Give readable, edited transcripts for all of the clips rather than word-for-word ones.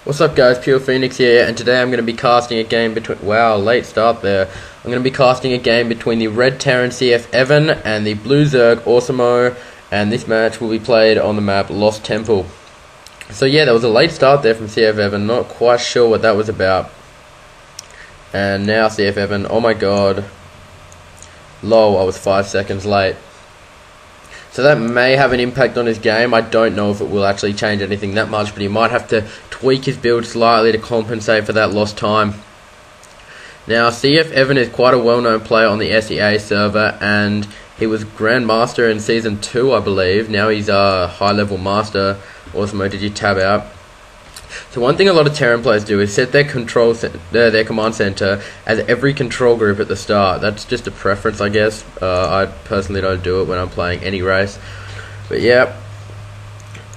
What's up guys, Pure Phoenix here, and today I'm going to be casting a game between, wow, late start there. I'm going to be casting a game between the Red Terran CFEvan and the Blue Zerg Awesomo, and this match will be played on the map Lost Temple. So yeah, there was a late start there from CFEvan, not quite sure what that was about. And now CFEvan, oh my god, lol, I was 5 seconds late. So that may have an impact on his game. I don't know if it will actually change anything that much, but he might have to tweak his build slightly to compensate for that lost time. Now, CFEvan is quite a well-known player on the SEA server, and he was Grandmaster in Season 2, I believe. Now he's a high-level Master. Awesomo, did you tab out? So one thing a lot of Terran players do is set their their command center as every control group at the start. That's just a preference, I guess. I personally don't do it when I'm playing any race. But yeah.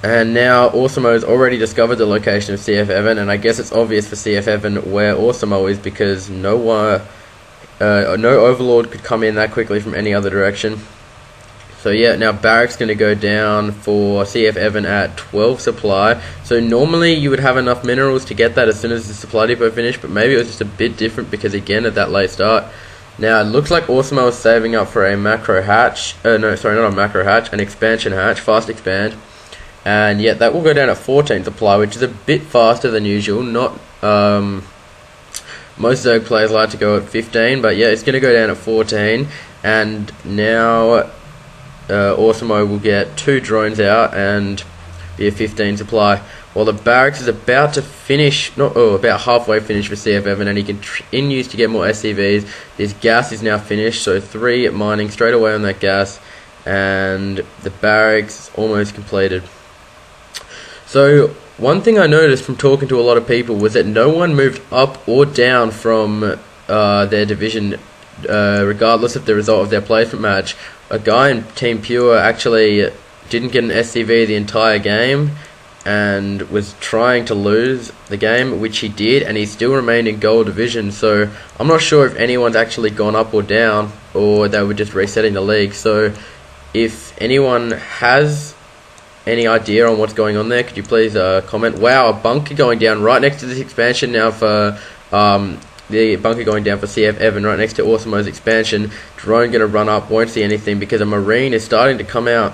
And now Awesomo has already discovered the location of CFEvan, and I guess it's obvious for CFEvan where Awesomo is because no Overlord could come in that quickly from any other direction. So yeah, now Barrack's going to go down for CFEvan at 12 supply. So normally you would have enough minerals to get that as soon as the supply depot finished, but maybe it was just a bit different because again at that late start. Now it looks like Awesomo is saving up for a macro hatch. No, sorry, not a macro hatch, an expansion hatch, fast expand. And yeah, that will go down at 14 supply, which is a bit faster than usual. Not most Zerg players like to go at 15, but yeah, it's going to go down at 14. And now Awesomo will get 2 drones out and be a 15 supply, while the barracks is about to finish, about halfway finished for CFEvan, and he continues to get more SCVs. This gas is now finished, so 3 mining straight away on that gas, and the barracks is almost completed. So one thing I noticed from talking to a lot of people was that no one moved up or down from their division regardless of the result of their placement match. A guy in Team Pure actually didn't get an SCV the entire game and was trying to lose the game, which he did, and he still remained in gold division. So I'm not sure if anyone's actually gone up or down, or they were just resetting the league. So if anyone has any idea on what's going on there, could you please comment? Wow, a bunker going down right next to this expansion now for the bunker going down for CFEvan right next to Awesomo's expansion. Drone going to run up, won't see anything because a marine is starting to come out.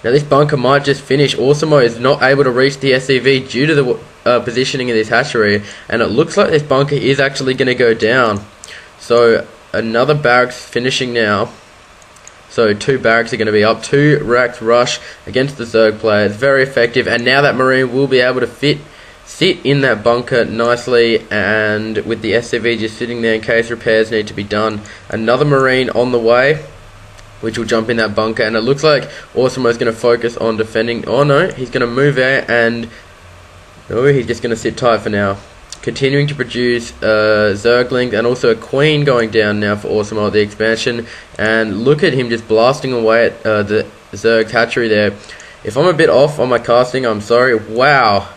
Now this bunker might just finish. Awesomo is not able to reach the SCV due to the positioning of this hatchery, and it looks like this bunker is actually going to go down. So another barracks finishing now. So 2 barracks are going to be up. 2 racks rush against the Zerg player. It's very effective, and now that marine will be able to sit in that bunker nicely, and with the SCV just sitting there in case repairs need to be done. Another marine on the way, which will jump in that bunker, and it looks like Awesomo is going to focus on defending. Oh no, he's going to move out, and no, he's just going to sit tight for now. Continuing to produce Zerglings, and also a queen going down now for Awesomo at the expansion. And look at him just blasting away at the Zerg's hatchery there. If I'm a bit off on my casting, I'm sorry. Wow.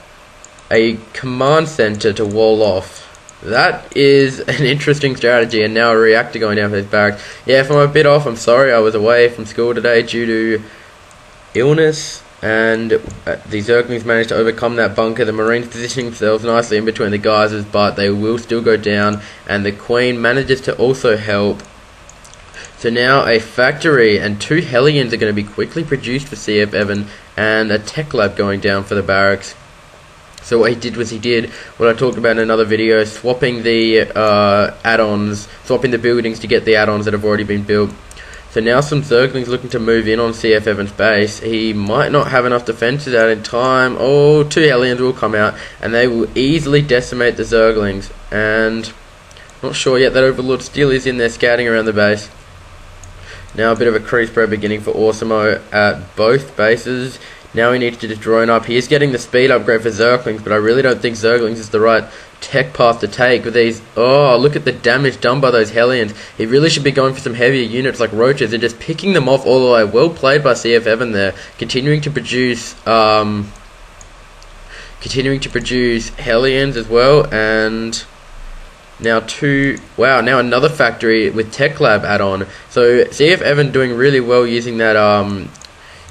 A command center to wall off. That is an interesting strategy, and now a reactor going down for his barracks. Yeah, if I'm a bit off, I'm sorry. I was away from school today due to illness, and the Zerglings managed to overcome that bunker. The Marines positioning themselves nicely in between the geysers, but they will still go down, and the Queen manages to also help. So now a factory and 2 Hellions are going to be quickly produced for CFEvan, and a tech lab going down for the barracks. So what he did was what I talked about in another video, swapping the add-ons, swapping the buildings to get the add-ons that have already been built. So now some Zerglings looking to move in on CFEvan's base. He might not have enough defenses out in time. Oh, 2 Hellions will come out, and they will easily decimate the Zerglings. And not sure yet that Overlord still is in there scouting around the base. Now a bit of a crease spread beginning for Awesomo at both bases. Now he needs to just drone up. He is getting the speed upgrade for Zerglings, but I really don't think Zerglings is the right tech path to take with these. Oh, look at the damage done by those Hellions. He really should be going for some heavier units like Roaches and just picking them off all the way. Well played by CFEvan there. Continuing to produce Hellions as well, and now now another factory with Tech Lab add-on. So CFEvan doing really well using that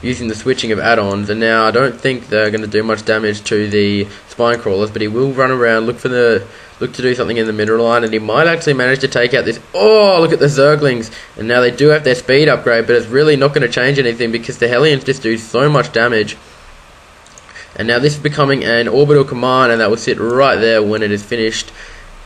using the switching of add-ons. And now I don't think they're going to do much damage to the spine crawlers, but he will run around, look to do something in the middle line, and he might actually manage to take out this. Oh, look at the Zerglings! And now they do have their speed upgrade, but it's really not going to change anything because the Hellions just do so much damage. And now this is becoming an orbital command, and that will sit right there when it is finished.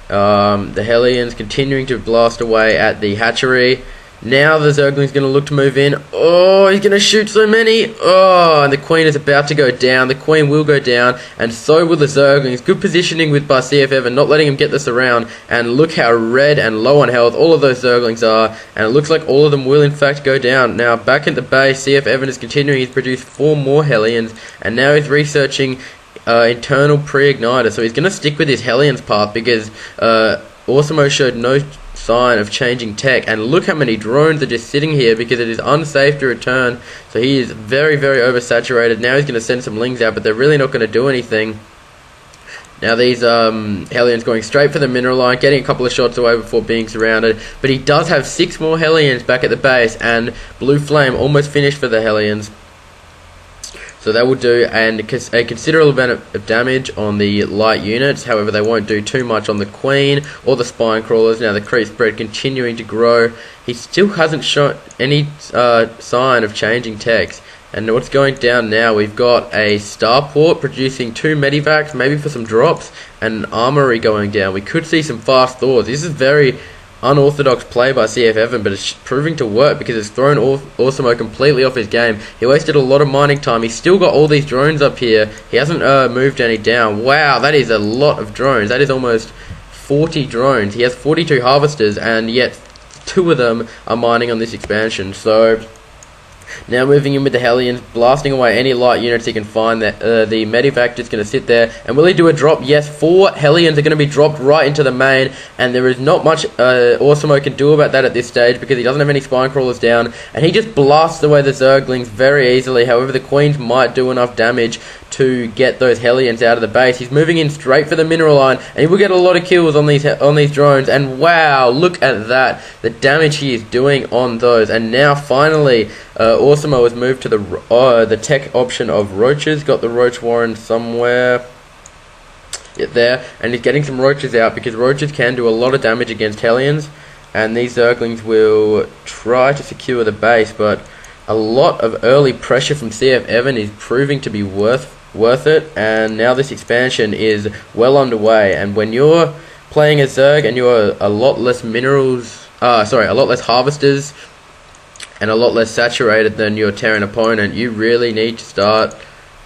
The Hellions continuing to blast away at the hatchery. Now the Zergling's going to look to move in. Oh, he's going to shoot so many. Oh, and the Queen is about to go down. The Queen will go down, and so will the Zerglings. Good positioning with by CFEvan, not letting him get this around. And look how red and low on health all of those Zerglings are. And it looks like all of them will in fact go down. Now back at the base, CFEvan is continuing. He's produced 4 more Hellions, and now he's researching internal pre-igniter. So he's going to stick with his Hellions path because Awesomo showed no sign of changing tech, and look how many drones are just sitting here because it is unsafe to return. So he is very, very oversaturated. Now he's going to send some lings out, but they're really not going to do anything. Now these Hellions going straight for the mineral line, getting a couple of shots away before being surrounded, but he does have 6 more Hellions back at the base, and Blue Flame almost finished for the Hellions. So that will do a considerable amount of damage on the light units. However, they won't do too much on the Queen or the spine crawlers. Now the creep spread continuing to grow. He still hasn't shown any sign of changing techs. And what's going down now, we've got a starport producing 2 medivacs, maybe for some drops, and an armory going down. We could see some fast Thors. This is very unorthodox play by CFEvan, but it's proving to work because it's thrown Awesomo completely off his game. He wasted a lot of mining time. He's still got all these drones up here. He hasn't moved any down. Wow, that is a lot of drones. That is almost 40 drones. He has 42 harvesters, and yet 2 of them are mining on this expansion. So now moving in with the Hellions, blasting away any light units he can find. That the Medivac just going to sit there. And will he do a drop? Yes, 4 Hellions are going to be dropped right into the main, and there is not much Awesomo can do about that at this stage because he doesn't have any spine crawlers down, and he just blasts away the Zerglings very easily. However, the Queens might do enough damage to get those Hellions out of the base. He's moving in straight for the mineral line, and he will get a lot of kills on these drones. And wow, look at that, the damage he is doing on those. And now finally Awesomo has moved to the tech option of roaches. Got the roach warren somewhere there, and he's getting some roaches out because roaches can do a lot of damage against Hellions, and these Zerglings will try to secure the base, but a lot of early pressure from CFEvan is proving to be worth it. And now this expansion is well underway, and when you're playing a Zerg and you're a lot less a lot less harvesters and a lot less saturated than your Terran opponent, you really need to start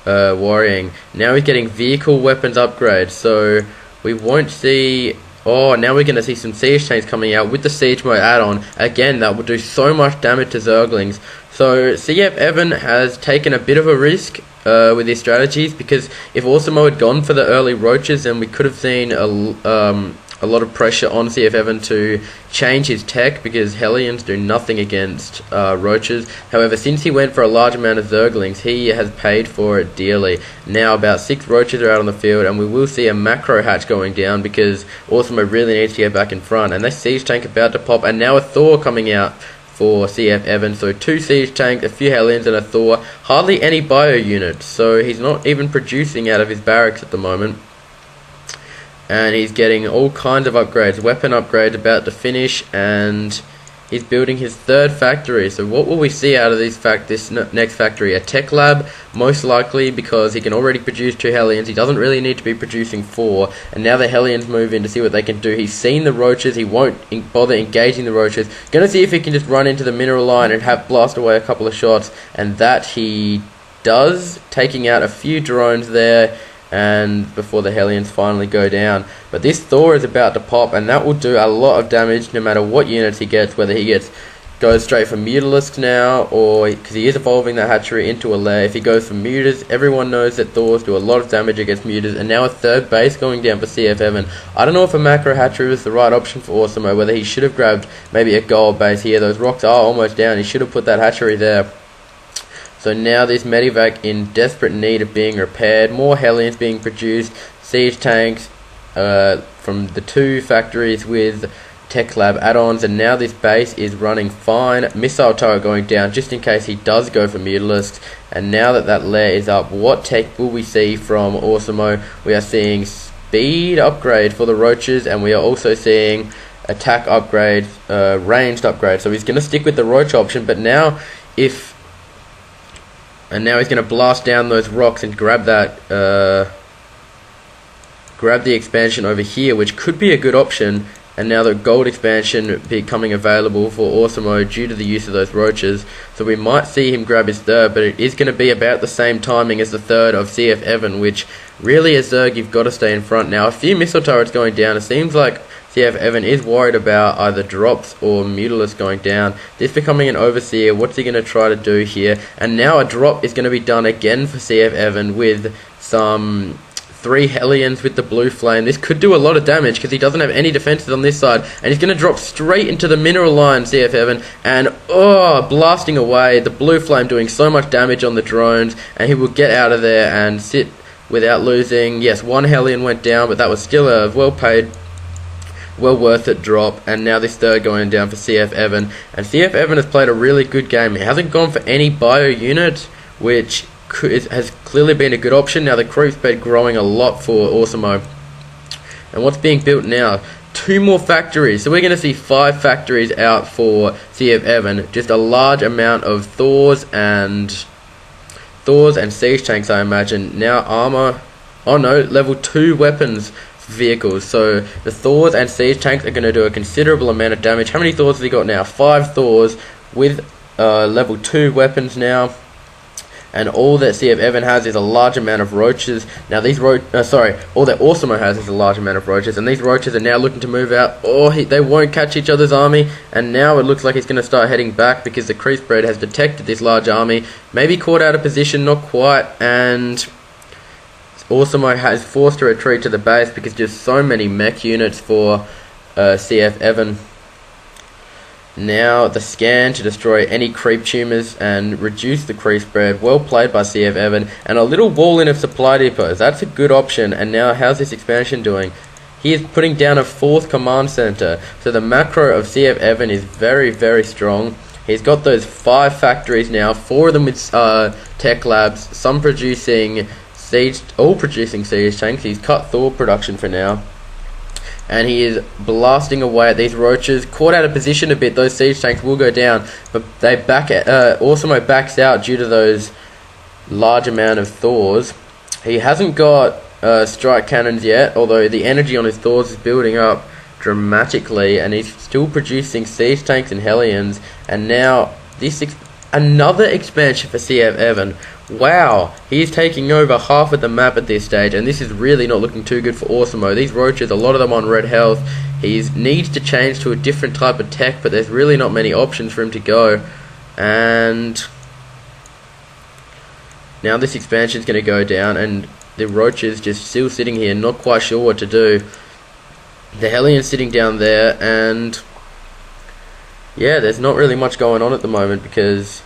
worrying. Now he's getting vehicle weapons upgrades, so we won't see. Oh, now we're going to see some siege tanks coming out with the siege mode add-on. Again, that will do so much damage to Zerglings. So CFEvan has taken a bit of a risk with his strategies, because if Awesomo had gone for the early roaches, then we could have seen a lot of pressure on CFEvan to change his tech, because Hellions do nothing against roaches. However, since he went for a large amount of Zerglings, he has paid for it dearly. Now about 6 roaches are out on the field, and we will see a macro hatch going down because Awesomo really needs to get back in front. And this siege tank about to pop, and now a Thor coming out for CFEvan. So 2 siege tanks, a few Hellions, and a Thor. Hardly any bio units, so he's not even producing out of his barracks at the moment. And he's getting all kinds of upgrades, weapon upgrades about to finish, and he's building his 3rd factory. So what will we see out of this next factory? A tech lab, most likely, because he can already produce 2 Hellions. He doesn't really need to be producing 4. And now the Hellions move in to see what they can do. He's seen the roaches. He won't bother engaging the roaches. Gonna see if he can just run into the mineral line and blast away a couple of shots. And that he does, taking out a few drones there, and before the Hellions finally go down. But this Thor is about to pop, and that will do a lot of damage no matter what units he gets, whether he goes straight for Mutalisks now, or because he is evolving that hatchery into a lair. If he goes for Mutas, everyone knows that Thors do a lot of damage against Mutas. And now a 3rd base going down for CFEvan. I don't know if a macro hatchery was the right option for Awesomo, whether he should have grabbed maybe a gold base here. Those rocks are almost down. He should have put that hatchery there. So now this Medivac in desperate need of being repaired. More Hellions being produced. Siege tanks from the 2 factories with Tech Lab add-ons, and now this base is running fine. Missile turret going down just in case he does go for Mutalisks. And now that that layer is up, what tech will we see from Awesomo? We are seeing speed upgrade for the roaches, and we are also seeing attack upgrade, ranged upgrade. So he's going to stick with the roach option, but now now he's going to blast down those rocks and grab that grab the expansion over here, which could be a good option. And now the gold expansion becoming available for Awesomo due to the use of those roaches. So we might see him grab his third, but it is going to be about the same timing as the third of CFEvan, which really as Zerg you've got to stay in front. Now a few missile turrets going down. It seems like CFEvan is worried about either drops or Mutalisks going down. This becoming an overseer. What's he going to try to do here? And now a drop is going to be done again for CFEvan with some 3 Hellions with the blue flame. This could do a lot of damage because he doesn't have any defenses on this side, and he's going to drop straight into the mineral line, CFEvan, and blasting away. The blue flame doing so much damage on the drones, and he will get out of there and sit without losing. Yes, 1 Hellion went down, but that was still a well paid, well worth it drop. And now this third going down for CFEvan, and CFEvan has played a really good game. He hasn't gone for any bio unit, which has clearly been a good option. Now the creep bed growing a lot for Awesomo. And what's being built now? 2 more factories. So we're going to see 5 factories out for CFEvan. Just a large amount of Thors and siege tanks, I imagine. Now armor. Oh no, level 2 weapons vehicles. So the Thors and siege tanks are going to do a considerable amount of damage. How many Thors has he got now? 5 Thors with level 2 weapons now. And all that CFEvan has is a large amount of roaches. Now these all that Awesomo has is a large amount of roaches, and these roaches are now looking to move out. They won't catch each other's army, and now it looks like he's going to start heading back because the creep spread has detected this large army. Maybe caught out of position, not quite, and Awesomo has forced a retreat to the base because just so many mech units for CFEvan. Now the scan to destroy any creep tumors and reduce the creep spread. Well played by CFEvan. And a little wall in of supply depots. That's a good option. And now how's this expansion doing? He is putting down a 4th command center. So the macro of CFEvan is very, very strong. He's got those 5 factories now. 4 of them with tech labs. Some producing all producing siege tanks. He's cut Thor production for now. And he is blasting away at these roaches. Caught out of position a bit. Those siege tanks will go down, but they Awesomo backs out due to those large amount of Thors. He hasn't got strike cannons yet, although the energy on his Thors is building up dramatically, and he's still producing siege tanks and Hellions. And now another expansion for CFEvan. Wow, he's taking over half of the map at this stage, and this is really not looking too good for Awesomo. These roaches, a lot of them on red health. He needs to change to a different type of tech, but there's really not many options for him to go. And now this expansion is going to go down, and the roaches just still sitting here, not quite sure what to do. The Hellion's sitting down there, and yeah, there's not really much going on at the moment because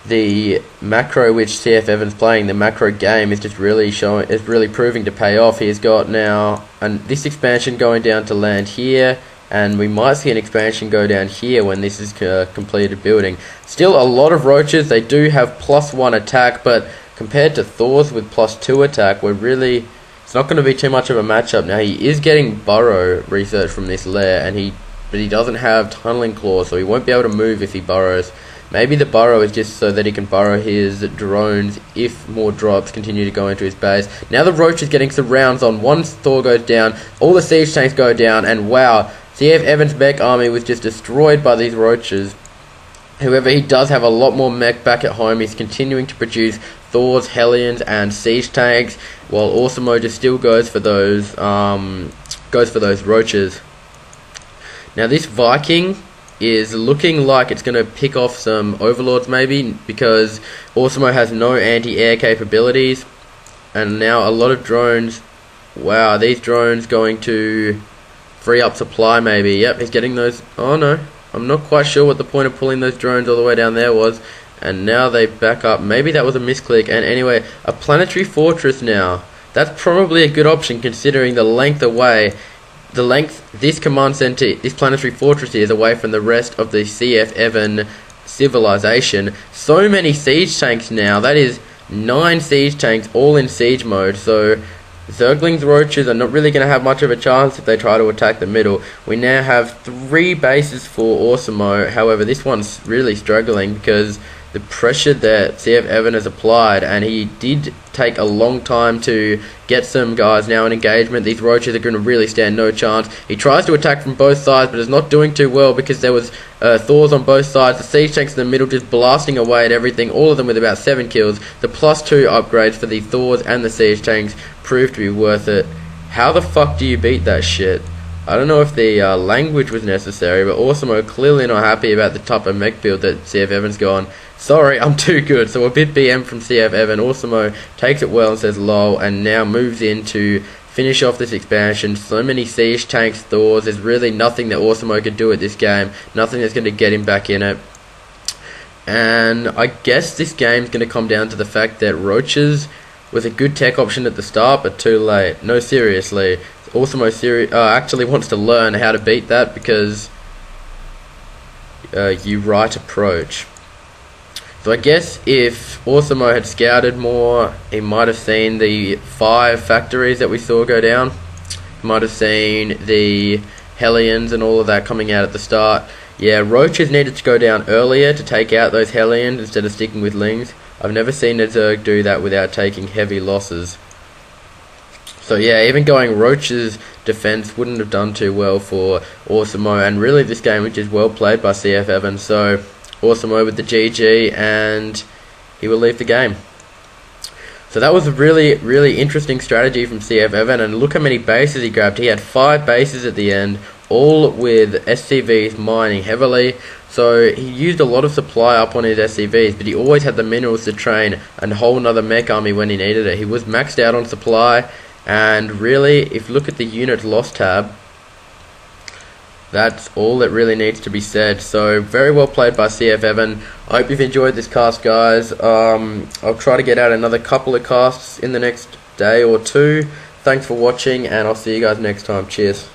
the macro which CFEvan's playing, the macro game, is just really proving to pay off. He's got now this expansion going down to land here, and we might see an expansion go down here when this is completed building. Still a lot of roaches. They do have +1 attack, but compared to Thors with +2 attack, it's not going to be too much of a matchup. Now he is getting burrow research from this lair, but he doesn't have tunneling claws, so he won't be able to move if he burrows. Maybe the burrow is just so that he can burrow his drones if more drops continue to go into his base. Now the roach is getting some rounds on. 1 Thor goes down, all the siege tanks go down, and wow, CFEvan's mech army was just destroyed by these roaches. However, he does have a lot more mech back at home. He's continuing to produce Thors, Hellions, and siege tanks, while Awesomo just still goes for those roaches. Now this Viking is looking like it's going to pick off some overlords maybe, because Awesomo has no anti-air capabilities, and now a lot of drones. Wow, these drones going to free up supply maybe. Yep, he's getting those. Oh no, I'm not quite sure what the point of pulling those drones all the way down there was, and now they back up. Maybe that was a misclick. And anyway, a planetary fortress now. That's probably a good option considering the length away. the length this command center, this planetary fortress is away from the rest of the CFEvan civilization. So many siege tanks now. That is 9 siege tanks all in siege mode. So Zergling's roaches are not really going to have much of a chance if they try to attack the middle. We now have 3 bases for Awesomo. However, this one's really struggling because the pressure that CFEvan has applied, and he did take a long time to get some guys now in engagement. These roaches are going to really stand no chance. He tries to attack from both sides, but is not doing too well because there was Thors on both sides. The siege tanks in the middle just blasting away at everything, all of them with about 7 kills. The +2 upgrades for the Thors and the siege tanks proved to be worth it. How the fuck do you beat that shit? I don't know if the language was necessary, but Awesomo clearly not happy about the type of mech build that CFEvan's gone. Sorry, I'm too good. So a bit BM from CFEvan. Awesomo takes it well and says lol, and now moves in to finish off this expansion. So many siege tanks, Thors. There's really nothing that Awesomo could do at this game. Nothing that's going to get him back in it. And I guess this game's going to come down to the fact that roaches was a good tech option at the start, but too late. No, seriously. Awesomo actually wants to learn how to beat that because you right approach. So I guess if Awesomo had scouted more, he might have seen the 5 factories that we saw go down. He might have seen the Hellions and all of that coming out at the start. Yeah, roaches needed to go down earlier to take out those Hellions instead of sticking with Lings. I've never seen a Zerg do that without taking heavy losses. So yeah, even going Roach's defense wouldn't have done too well for Awesomo, and really this game which is well played by CFEvan. So Awesomo with the GG, and he will leave the game. So that was a really interesting strategy from CFEvan, and look how many bases he grabbed. He had 5 bases at the end, all with SCVs mining heavily. So he used a lot of supply up on his SCVs, but he always had the minerals to train a whole nother mech army when he needed it. He was maxed out on supply, and really, if you look at the unit loss tab, that's all that really needs to be said. So very well played by CFEvan. I hope you've enjoyed this cast, guys. I'll try to get out another couple of casts in the next day or 2. Thanks for watching, and I'll see you guys next time. Cheers.